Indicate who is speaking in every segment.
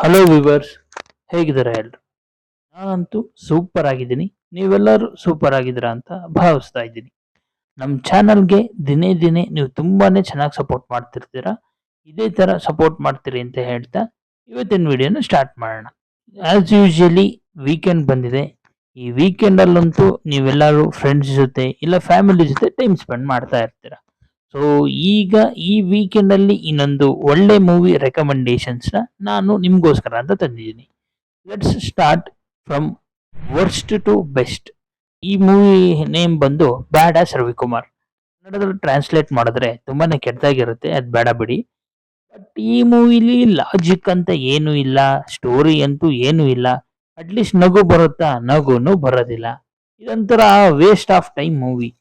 Speaker 1: Hello viewers, ಹೇಗಿದ್ದೀರಾ ಎಲ್ರು? ನಾನಂತೂ ಸೂಪರ್ ಆಗಿದ್ದೀನಿ. ನೀವೆಲ್ಲರೂ ಸೂಪರ್ ಆಗಿದ್ದೀರಾ ಅಂತ ಭಾವಿಸ್ತಾ ಇದ್ದೀನಿ. ನಮ್ಮ ಚಾನಲ್ಗೆ ದಿನೇ ದಿನೇ ನೀವು ತುಂಬಾನೇ ಚೆನ್ನಾಗಿ ಸಪೋರ್ಟ್ ಮಾಡ್ತಿರ್ತೀರಾ. ಇದೇ ತರ ಸಪೋರ್ಟ್ ಮಾಡ್ತೀರಿ ಅಂತ ಹೇಳ್ತಾ ಇವತ್ತಿನ ವಿಡಿಯೋನ ಸ್ಟಾರ್ಟ್ ಮಾಡೋಣ. ಆಸ್ ಯೂಶುವಲಿ ವೀಕೆಂಡ್ ಬಂದಿದೆ. ಈ ವೀಕೆಂಡ್ ಅಲ್ಲಂತೂ ನೀವೆಲ್ಲರೂ ಫ್ರೆಂಡ್ಸ್ ಜೊತೆ ಇಲ್ಲ ಫ್ಯಾಮಿಲಿ ಜೊತೆ ಟೈಮ್ ಸ್ಪೆಂಡ್ ಮಾಡ್ತಾ ಇರ್ತೀರಾ. ಸೊ ಈಗ ಈ ವೀಕೆಂಡ್ ಅಲ್ಲಿ ಇನ್ನೊಂದು ಒಳ್ಳೆ ಮೂವಿ ರೆಕಮೆಂಡೇಶನ್ಸ್ ನ ನಾನು ನಿಮ್ಗೋಸ್ಕರ ಅಂತ ತಂದಿದ್ದೀನಿ. Let's start from worst to best. ಈ ಮೂವಿ ನೇಮ್ ಬಂದು ಬ್ಯಾಡ್ ಆಸ್ ರವಿಕುಮಾರ್. ಕನ್ನಡದಲ್ಲಿ ಟ್ರಾನ್ಸ್ಲೇಟ್ ಮಾಡಿದ್ರೆ ತುಂಬಾನೇ ಕೆಟ್ಟದಾಗಿರುತ್ತೆ, ಅದ್ ಬೇಡ ಬಿಡಿ. ಬಟ್ ಈ ಮೂವಿಲಿ ಲಾಜಿಕ್ ಅಂತ ಏನು ಇಲ್ಲ, ಸ್ಟೋರಿ ಅಂತೂ ಏನು ಇಲ್ಲ. ಅಟ್ಲೀಸ್ಟ್ ನಗು ಬರುತ್ತಾ? ನಗುನು ಬರೋದಿಲ್ಲ. ಇದೊಂಥರ ವೇಸ್ಟ್ ಆಫ್ ಟೈಮ್ ಮೂವಿ.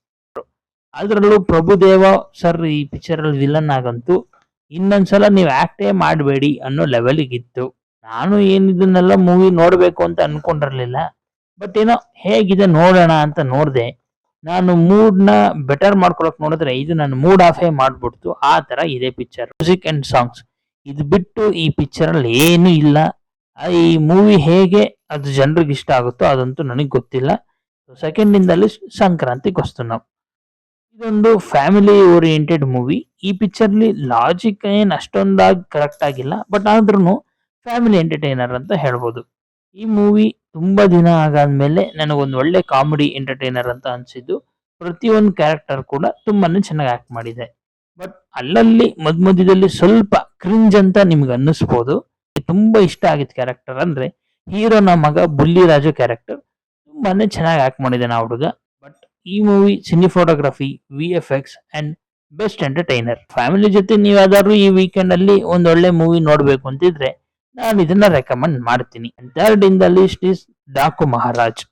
Speaker 1: ಅದ್ರಲ್ಲೂ ಪ್ರಭುದೇವ ಸರ್ ಈ ಪಿಕ್ಚರ್ ಅಲ್ಲಿ ವಿಲನ್ ಆಗಂತೂ ಇನ್ನೊಂದ್ಸಲ ನೀವು ಆಕ್ಟೇ ಮಾಡಬೇಡಿ ಅನ್ನೋ ಲೆವೆಲ್ಗೆ ಇತ್ತು. ನಾನು ಇದನ್ನೆಲ್ಲ ಮೂವಿ ನೋಡ್ಬೇಕು ಅಂತ ಅನ್ಕೊಂಡಿರ್ಲಿಲ್ಲ. ಬಟ್ ಏನೋ ಹೇಗಿದೆ ನೋಡೋಣ ಅಂತ ನೋಡ್ದೆ. ನಾನು ಮೂಡ್ ನ ಬೆಟರ್ ಮಾಡ್ಕೊಳಕ್ ನೋಡಿದ್ರೆ ಇದು ನನ್ನ ಮೂಡ್ ಆಫೇ ಮಾಡ್ಬಿಡ್ತು. ಆ ತರ ಇದೆ ಪಿಕ್ಚರ್. ಮ್ಯೂಸಿಕ್ ಅಂಡ್ ಸಾಂಗ್ಸ್ ಇದು ಬಿಟ್ಟು ಈ ಪಿಕ್ಚರ್ ಅಲ್ಲಿ ಏನು ಇಲ್ಲ. ಈ ಮೂವಿ ಹೇಗೆ ಅದು ಜನರಿಗೆ ಇಷ್ಟ ಆಗುತ್ತೋ ಅದಂತೂ ನನಗೆ ಗೊತ್ತಿಲ್ಲ. ಸೆಕೆಂಡ್ ಇಂದಲ್ಲಿ ಸಂಕ್ರಾಂತಿಗೆ ವಸ್ತು ನಾವು. ಇದೊಂದು ಫ್ಯಾಮಿಲಿ ಓರಿಯೆಂಟೆಡ್ ಮೂವಿ. ಈ ಪಿಕ್ಚರ್ಲಿ ಲಾಜಿಕ್ ಏನ್ ಅಷ್ಟೊಂದಾಗಿ ಕರೆಕ್ಟ್ ಆಗಿಲ್ಲ, ಬಟ್ ಆದ್ರೂ ಫ್ಯಾಮಿಲಿ ಎಂಟರ್ಟೈನರ್ ಅಂತ ಹೇಳ್ಬೋದು. ಈ ಮೂವಿ ತುಂಬಾ ದಿನ ಆಗಾದ್ಮೇಲೆ ನನಗೊಂದು ಒಳ್ಳೆ ಕಾಮಿಡಿ ಎಂಟರ್ಟೈನರ್ ಅಂತ ಅನ್ಸಿದ್ದು. ಪ್ರತಿಯೊಂದು ಕ್ಯಾರೆಕ್ಟರ್ ಕೂಡ ತುಂಬಾನೇ ಚೆನ್ನಾಗಿ ಆಕ್ಟ್ ಮಾಡಿದೆ. ಬಟ್ ಅಲ್ಲಲ್ಲಿ ಮಧ್ಯದಲ್ಲಿ ಸ್ವಲ್ಪ ಕ್ರಿಂಜ್ ಅಂತ ನಿಮ್ಗೆ ಅನ್ನಿಸ್ಬೋದು. ತುಂಬಾ ಇಷ್ಟ ಆಗಿದ್ ಕ್ಯಾರೆಕ್ಟರ್ ಅಂದ್ರೆ ಹೀರೋನ ಮಗ ಬುಲ್ಲಿ ರಾಜು ಕ್ಯಾರೆಕ್ಟರ್. ತುಂಬಾನೇ ಚೆನ್ನಾಗಿ ಆಕ್ಟ್ ಮಾಡಿದ್ದಾನೆ ಆ ಹುಡುಗ. ಬಟ್ ಈ movie cinematography, VFX and best entertainer. Family ಜೊತೆ ನೀವು ಯಾವ್ದಾದ್ರು ಈ ವೀಕೆಂಡ್ ಅಲ್ಲಿ ಒಂದ್ ಒಳ್ಳೆ ಮೂವಿ ನೋಡ್ಬೇಕು ಅಂತಿದ್ರೆ ನಾನು ಇದನ್ನ ರೆಕಮೆಂಡ್ ಮಾಡ್ತೀನಿ. Third in the list is Daaku Maharaj.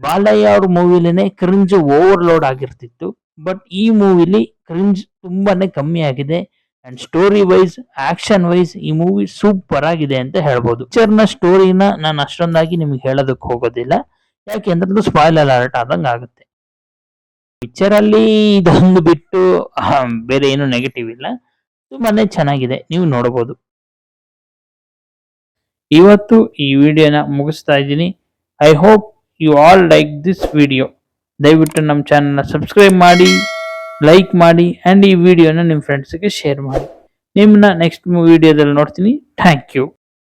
Speaker 1: Balayya ಅವ್ರ ಮೂವಿಲೇನೆ ಕ್ರಿಂಜ್ ಓವರ್ಲೋಡ್ ಆಗಿರ್ತಿತ್ತು. ಬಟ್ ಈ ಮೂವಿಲಿ ಕ್ರಿಂಜ್ ತುಂಬಾನೇ ಕಮ್ಮಿ ಆಗಿದೆ. And story wise, action wise ಈ ಮೂವಿ ಸೂಪರ್ ಆಗಿದೆ ಅಂತ ಹೇಳ್ಬೋದು. ಪಿಕ್ಚರ್ ನ ಸ್ಟೋರಿನ ನಾನು ಅಷ್ಟೊಂದಾಗಿ ನಿಮ್ಗೆ ಹೇಳೋದಕ್ಕೆ ಹೋಗೋದಿಲ್ಲ, ಯಾಕೆಂದ್ರೆ ಅದು ಸ್ಪಾಯ್ಲರ್ ಅಲರ್ಟ್ ಆದಂಗ ಆಗುತ್ತೆ. ಪಿಕ್ಚರ್ ಅಲ್ಲಿ ಇದೊಂದು ಬಿಟ್ಟು ಬೇರೆ ಏನು ನೆಗೆಟಿವ್ ಇಲ್ಲ. ತುಂಬಾನೇ ಚೆನ್ನಾಗಿದೆ, ನೀವು ನೋಡಬಹುದು. ಇವತ್ತು ಈ ವಿಡಿಯೋನ ಮುಗಿಸ್ತಾ ಇದ್ದೀನಿ. I hope you all like this video. ದಯವಿಟ್ಟು ನಮ್ಮ ಚಾನಲ್ನ ಸಬ್ಸ್ಕ್ರೈಬ್ ಮಾಡಿ, ಲೈಕ್ ಮಾಡಿ ಅಂಡ್ ಈ ವಿಡಿಯೋನ ನಿಮ್ಮ ಫ್ರೆಂಡ್ಸ್ಗೆ ಶೇರ್ ಮಾಡಿ. ನಿಮ್ಮನ್ನ ನೆಕ್ಸ್ಟ್ ವಿಡಿಯೋದಲ್ಲಿ ನೋಡ್ತೀನಿ. Thank you.